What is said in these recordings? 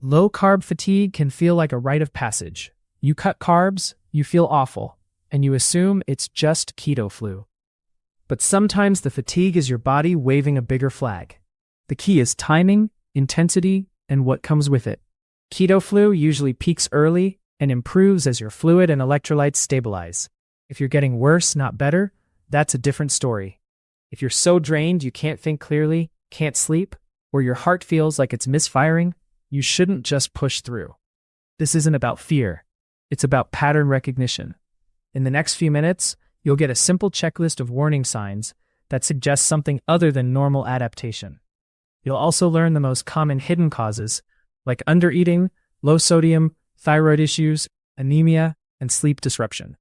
Low-carb fatigue can feel like a rite of passage. You cut carbs, you feel awful, and you assume it's just keto flu. But sometimes the fatigue is your body waving a bigger flag. The key is timing, intensity, and what comes with it. Keto flu usually peaks early and improves as your fluid and electrolytes stabilize. If you're getting worse, not better, that's a different story. If you're so drained you can't think clearly, can't sleep, or your heart feels like it's misfiring, you shouldn't just push through. This isn't about fear. It's about pattern recognition. In the next few minutes, you'll get a simple checklist of warning signs that suggest something other than normal adaptation. You'll also learn the most common hidden causes, like undereating, low sodium, thyroid issues, anemia, and sleep disruption.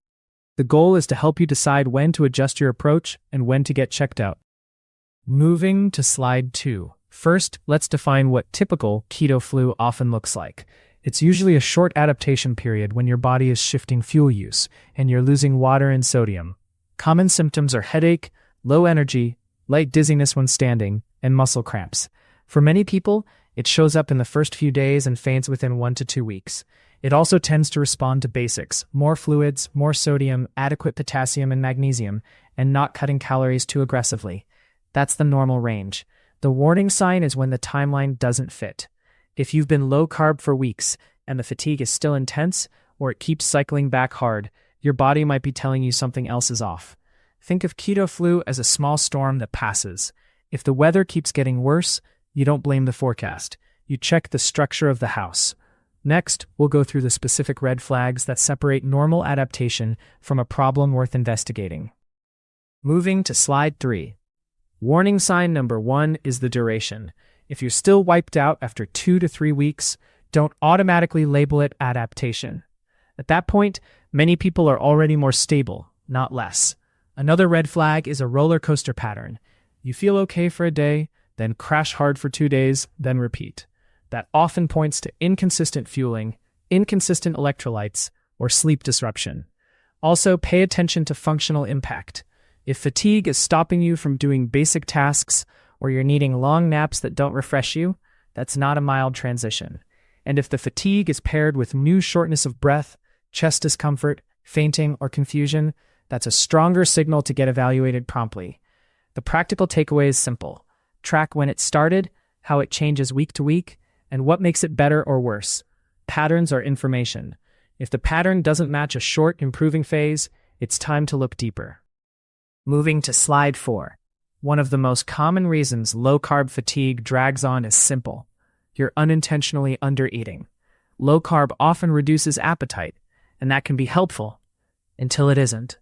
The goal is to help you decide when to adjust your approach and when to get checked out. Moving to slide 2. First, let's define what typical keto flu often looks like. It's usually a short adaptation period when your body is shifting fuel use and you're losing water and sodium. Common symptoms are headache, low energy, light dizziness when standing, and muscle cramps. For many people, it shows up in the first few days and fades within 1 to 2 weeks. It also tends to respond to basics: more fluids, more sodium, adequate potassium and magnesium, and not cutting calories too aggressively. That's the normal range. The warning sign is when the timeline doesn't fit. If you've been low-carb for weeks and the fatigue is still intense, or it keeps cycling back hard, your body might be telling you something else is off. Think of keto flu as a small storm that passes. If the weather keeps getting worse, you don't blame the forecast. You check the structure of the house. Next, we'll go through the specific red flags that separate normal adaptation from a problem worth investigating. Moving to slide 3. Warning sign number 1 is the duration. If you're still wiped out after 2 to 3 weeks, don't automatically label it adaptation. At that point, many people are already more stable, not less. Another red flag is a roller coaster pattern. You feel okay for a day, then crash hard for 2 days, then repeat. That often points to inconsistent fueling, inconsistent electrolytes, or sleep disruption. Also, pay attention to functional impact. If fatigue is stopping you from doing basic tasks, or you're needing long naps that don't refresh you, that's not a mild transition. And if the fatigue is paired with new shortness of breath, chest discomfort, fainting, or confusion, that's a stronger signal to get evaluated promptly. The practical takeaway is simple. Track when it started, how it changes week to week, and what makes it better or worse. Patterns are information. If the pattern doesn't match a short, improving phase, it's time to look deeper. Moving to slide 4. One of the most common reasons low-carb fatigue drags on is simple. You're unintentionally undereating. Low-carb often reduces appetite, and that can be helpful, until it isn't.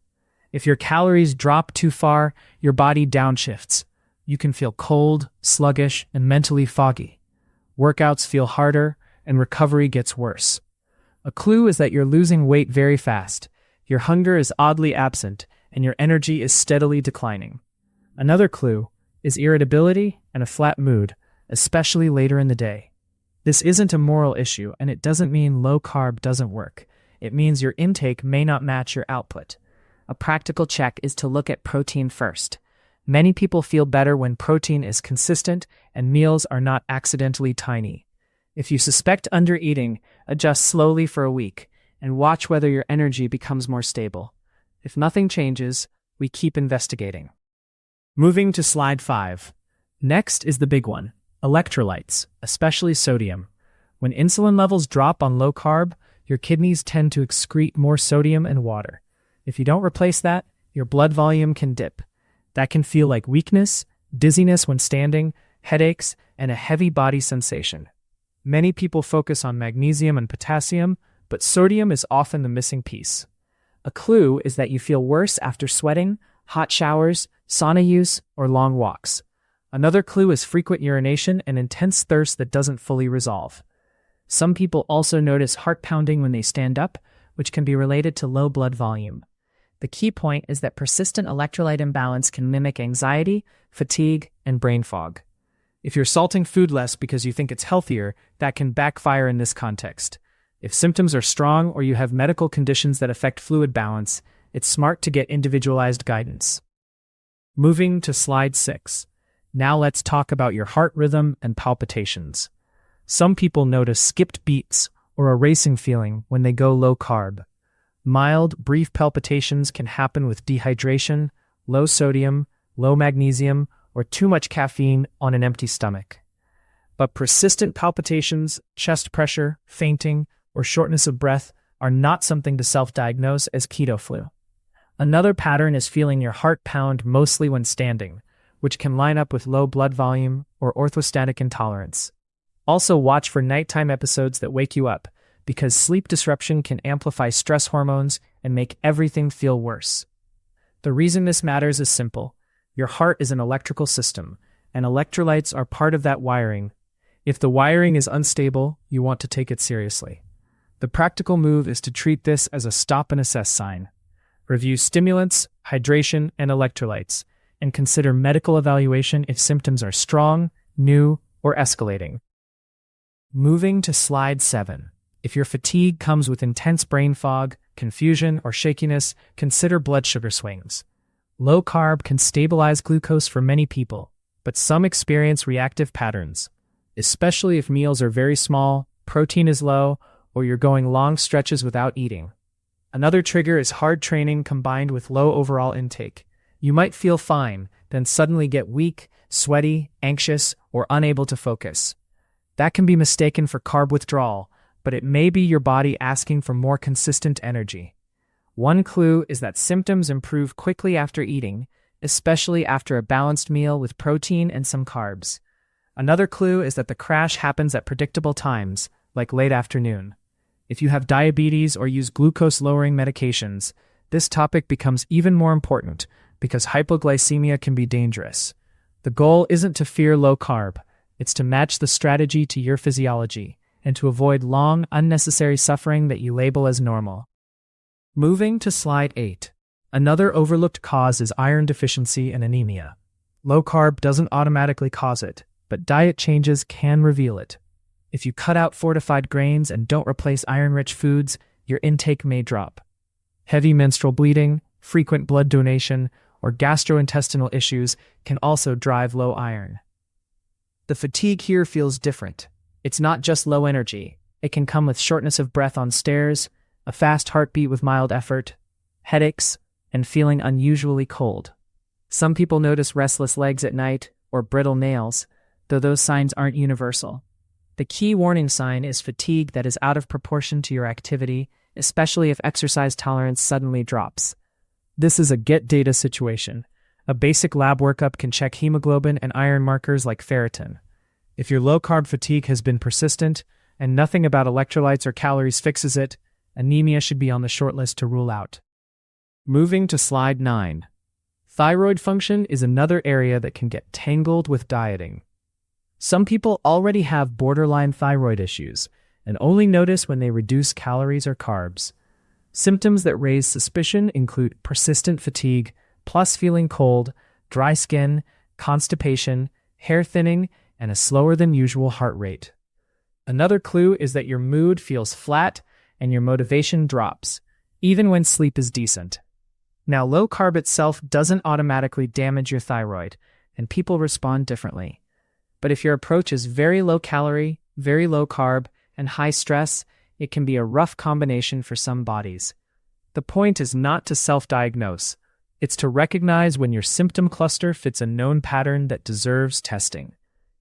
If your calories drop too far, your body downshifts. You can feel cold, sluggish, and mentally foggy. Workouts feel harder, and recovery gets worse. A clue is that you're losing weight very fast. Your hunger is oddly absent, and your energy is steadily declining. Another clue is irritability and a flat mood, especially later in the day. This isn't a moral issue, and it doesn't mean low-carb doesn't work. It means your intake may not match your output. A practical check is to look at protein first. Many people feel better when protein is consistent and meals are not accidentally tiny. If you suspect undereating, adjust slowly for a week and watch whether your energy becomes more stable. If nothing changes, we keep investigating. Moving to slide 5. Next is the big one, electrolytes, especially sodium. When insulin levels drop on low carb, your kidneys tend to excrete more sodium and water. If you don't replace that, your blood volume can dip. That can feel like weakness, dizziness when standing, headaches, and a heavy body sensation. Many people focus on magnesium and potassium, but sodium is often the missing piece. A clue is that you feel worse after sweating, hot showers, sauna use, or long walks. Another clue is frequent urination and intense thirst that doesn't fully resolve. Some people also notice heart pounding when they stand up, which can be related to low blood volume. The key point is that persistent electrolyte imbalance can mimic anxiety, fatigue, and brain fog. If you're salting food less because you think it's healthier, that can backfire in this context. If symptoms are strong or you have medical conditions that affect fluid balance, it's smart to get individualized guidance. Moving to slide 6. Now let's talk about your heart rhythm and palpitations. Some people notice skipped beats or a racing feeling when they go low carb. Mild, brief palpitations can happen with dehydration, low sodium, low magnesium, or too much caffeine on an empty stomach. But persistent palpitations, chest pressure, fainting, or shortness of breath are not something to self-diagnose as keto flu. Another pattern is feeling your heart pound mostly when standing, which can line up with low blood volume or orthostatic intolerance. Also watch for nighttime episodes that wake you up, because sleep disruption can amplify stress hormones and make everything feel worse. The reason this matters is simple. Your heart is an electrical system, and electrolytes are part of that wiring. If the wiring is unstable, you want to take it seriously. The practical move is to treat this as a stop and assess sign. Review stimulants, hydration, and electrolytes, and consider medical evaluation if symptoms are strong, new, or escalating. Moving to slide 7. If your fatigue comes with intense brain fog, confusion, or shakiness, consider blood sugar swings. Low carb can stabilize glucose for many people, but some experience reactive patterns, especially if meals are very small, protein is low, or you're going long stretches without eating. Another trigger is hard training combined with low overall intake. You might feel fine, then suddenly get weak, sweaty, anxious, or unable to focus. That can be mistaken for carb withdrawal, but it may be your body asking for more consistent energy. One clue is that symptoms improve quickly after eating, especially after a balanced meal with protein and some carbs. Another clue is that the crash happens at predictable times, like late afternoon. If you have diabetes or use glucose-lowering medications, this topic becomes even more important because hypoglycemia can be dangerous. The goal isn't to fear low carb, it's to match the strategy to your physiology and to avoid long, unnecessary suffering that you label as normal. Moving to slide 8. Another overlooked cause is iron deficiency and anemia. Low carb doesn't automatically cause it, but diet changes can reveal it. If you cut out fortified grains and don't replace iron-rich foods, your intake may drop. Heavy menstrual bleeding, frequent blood donation, or gastrointestinal issues can also drive low iron. The fatigue here feels different. It's not just low energy. It can come with shortness of breath on stairs, a fast heartbeat with mild effort, headaches, and feeling unusually cold. Some people notice restless legs at night or brittle nails, though those signs aren't universal. The key warning sign is fatigue that is out of proportion to your activity, especially if exercise tolerance suddenly drops. This is a get data situation. A basic lab workup can check hemoglobin and iron markers like ferritin. If your low-carb fatigue has been persistent and nothing about electrolytes or calories fixes it, anemia should be on the short list to rule out. Moving to slide 9. Thyroid function is another area that can get tangled with dieting. Some people already have borderline thyroid issues and only notice when they reduce calories or carbs. Symptoms that raise suspicion include persistent fatigue, plus feeling cold, dry skin, constipation, hair thinning, and a slower than usual heart rate. Another clue is that your mood feels flat and your motivation drops, even when sleep is decent. Now, low carb itself doesn't automatically damage your thyroid, and people respond differently. But if your approach is very low calorie, very low carb, and high stress, it can be a rough combination for some bodies. The point is not to self-diagnose. It's to recognize when your symptom cluster fits a known pattern that deserves testing.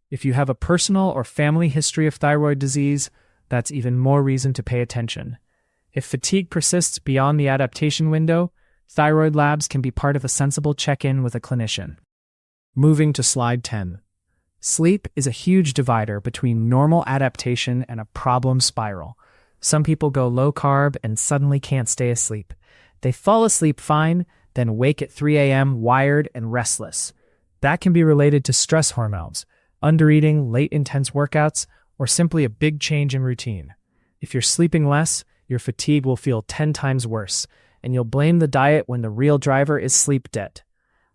If you have a personal or family history of thyroid disease, that's even more reason to pay attention. If fatigue persists beyond the adaptation window, thyroid labs can be part of a sensible check-in with a clinician. Moving to slide 10. Sleep is a huge divider between normal adaptation and a problem spiral. Some people go low carb and suddenly can't stay asleep. They fall asleep fine, then wake at 3 a.m. wired and restless. That can be related to stress hormones, undereating, late intense workouts, or simply a big change in routine. If you're sleeping less, your fatigue will feel 10 times worse, and you'll blame the diet when the real driver is sleep debt.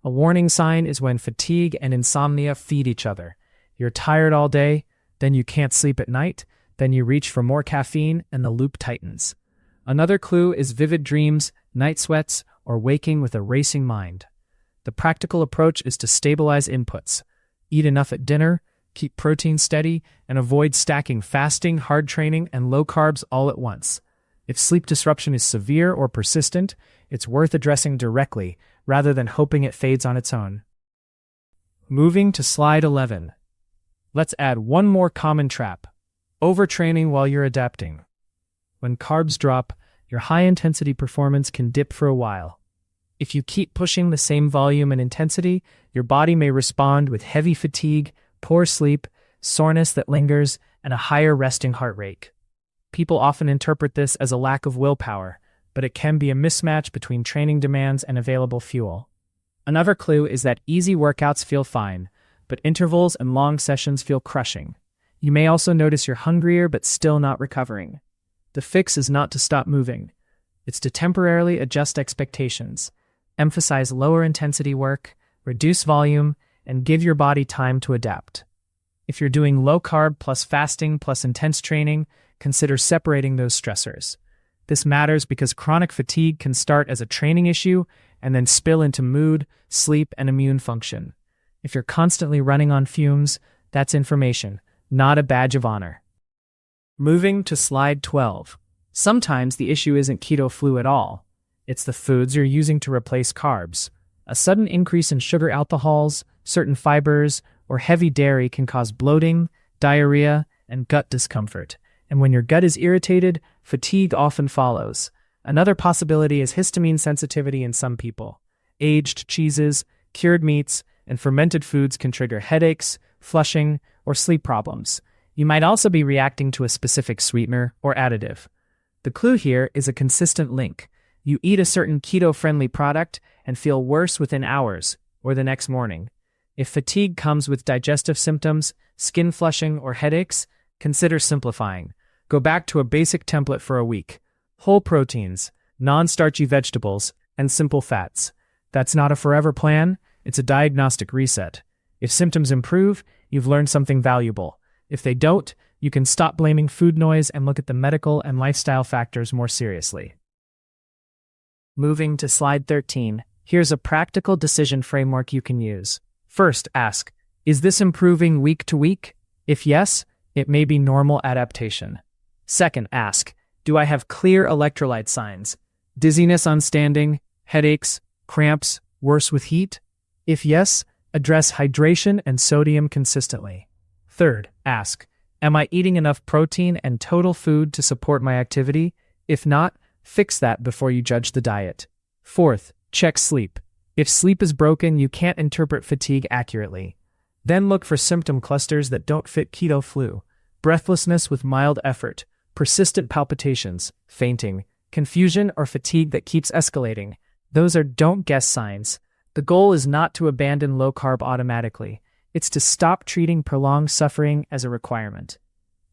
A warning sign is when fatigue and insomnia feed each other. You're tired all day, then you can't sleep at night, then you reach for more caffeine and the loop tightens. Another clue is vivid dreams, night sweats, or waking with a racing mind. The practical approach is to stabilize inputs. Eat enough at dinner, Keep protein steady and avoid stacking fasting, hard training, and low carbs all at once. If sleep disruption is severe or persistent, it's worth addressing directly rather than hoping it fades on its own. Moving to slide 11. Let's add one more common trap: overtraining while you're adapting. When carbs drop, your high-intensity performance can dip for a while. If you keep pushing the same volume and intensity, your body may respond with heavy fatigue, poor sleep, soreness that lingers, and a higher resting heart rate. People often interpret this as a lack of willpower, but it can be a mismatch between training demands and available fuel. Another clue is that easy workouts feel fine, but intervals and long sessions feel crushing. You may also notice you're hungrier but still not recovering. The fix is not to stop moving. It's to temporarily adjust expectations, emphasize lower intensity work, reduce volume, and give your body time to adapt. If you're doing low carb plus fasting plus intense training, consider separating those stressors. This matters because chronic fatigue can start as a training issue and then spill into mood, sleep, and immune function. If you're constantly running on fumes, that's information, not a badge of honor. Moving to slide 12. Sometimes the issue isn't keto flu at all. It's the foods you're using to replace carbs. A sudden increase in sugar alcohols, certain fibers, or heavy dairy can cause bloating, diarrhea, and gut discomfort. And when your gut is irritated, fatigue often follows. Another possibility is histamine sensitivity in some people. Aged cheeses, cured meats, and fermented foods can trigger headaches, flushing, or sleep problems. You might also be reacting to a specific sweetener or additive. The clue here is a consistent link. You eat a certain keto-friendly product and feel worse within hours or the next morning. If fatigue comes with digestive symptoms, skin flushing, or headaches, consider simplifying. Go back to a basic template for a week: whole proteins, non-starchy vegetables, and simple fats. That's not a forever plan, it's a diagnostic reset. If symptoms improve, you've learned something valuable. If they don't, you can stop blaming food noise and look at the medical and lifestyle factors more seriously. Moving to slide 13, here's a practical decision framework you can use. First, ask, is this improving week to week? If yes, it may be normal adaptation. Second, ask, do I have clear electrolyte signs? Dizziness on standing, headaches, cramps, worse with heat? If yes, address hydration and sodium consistently. Third, ask, am I eating enough protein and total food to support my activity? If not, fix that before you judge the diet. Fourth, check sleep. If sleep is broken, you can't interpret fatigue accurately. Then look for symptom clusters that don't fit keto flu: breathlessness with mild effort, persistent palpitations, fainting, confusion, or fatigue that keeps escalating. Those are don't guess signs. The goal is not to abandon low carb automatically. It's to stop treating prolonged suffering as a requirement.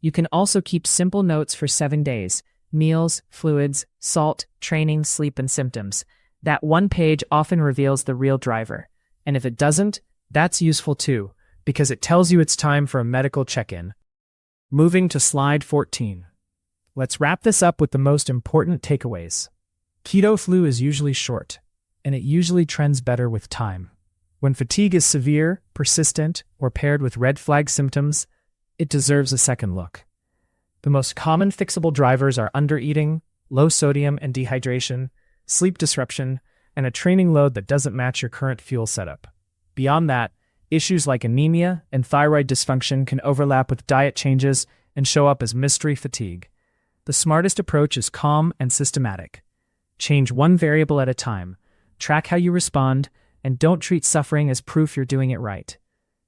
You can also keep simple notes for 7 days: meals, fluids, salt, training, sleep, and symptoms. That one page often reveals the real driver. And if it doesn't, that's useful too, because it tells you it's time for a medical check-in. Moving to slide 14. Let's wrap this up with the most important takeaways. Keto flu is usually short, and it usually trends better with time. When fatigue is severe, persistent, or paired with red flag symptoms, it deserves a second look. The most common fixable drivers are undereating, low sodium and dehydration, sleep disruption, and a training load that doesn't match your current fuel setup. Beyond that, issues like anemia and thyroid dysfunction can overlap with diet changes and show up as mystery fatigue. The smartest approach is calm and systematic. Change one variable at a time, track how you respond, and don't treat suffering as proof you're doing it right.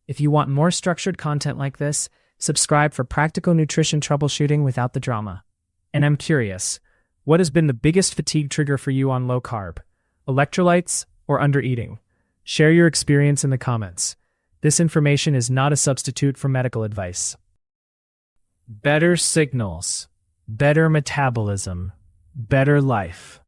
If you want more structured content like this, subscribe for practical nutrition troubleshooting without the drama. And I'm curious, what has been the biggest fatigue trigger for you on low carb? Electrolytes or undereating? Share your experience in the comments. This information is not a substitute for medical advice. Better signals, better metabolism, better life.